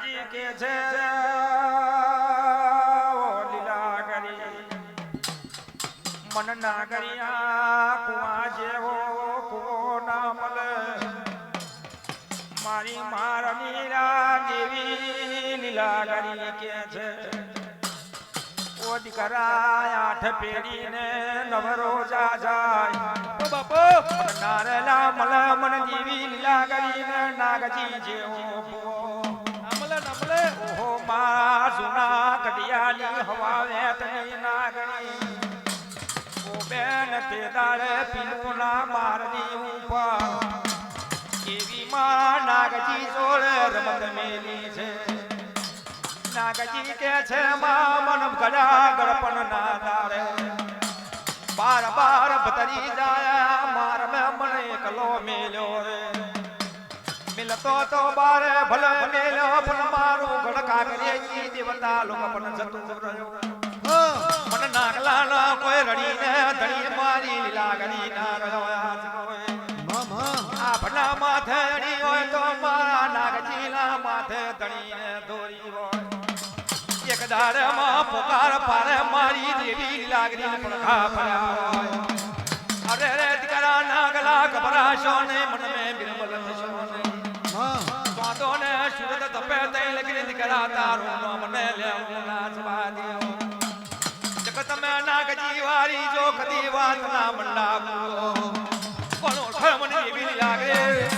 નાગજી કે છે ઓ લીલા કરી મન નાગરિયા કુવા જેવો કુવો ના મળે મારી મારની દેવી લીલા કરી કે છે ઓ દીકરા આઠ પેઢીને નવરો જાય ઓ બાપો નારેલા મલ મન દેવી લીલા કરીને નાગજી જેવો નમલે ઓહો મા જુના કડિયાની હવા વેતની નાગણી ઓ બેન તે દાડે પીલું ના મારની ઉપર એવી માં નાગજી જોડે રમત મેલી છે નાગજી કે છે માં મન ગડા ગળપણ ના દાડે બાર બાર ભતરી જાય માર મે મને એકલો મેલ્યો રે મિલતો તો બારે ભલે મેલ્યો પણ મારું ગડકા કરે જી દેવતા લોકો પણ જતું રહ્યો મન નાગલા ના કોઈ રડીને ધણી મારી લાગણી ના રહ્યો આજ કોઈ મામા આ ભલા માથે અડી હોય તો મારા નાગજીલા માથે ધણીને દોરી હોય એક દાડમાં પોકાર પારે મારી દેવી લાગણી પણ ખા પડ્યા હોય અરે રે દીકરા નાગલા ગભરાશો ને મન મે બિરબલ થશો ને સ્વાદો ને સુરત તપે તઈ લગી દીકરા તારું નામ ને લેવું ના જવા દેવો જગત મે નાગજી વારી જો કદી વાત ના મંડાવો કોનો મને એવી લાગે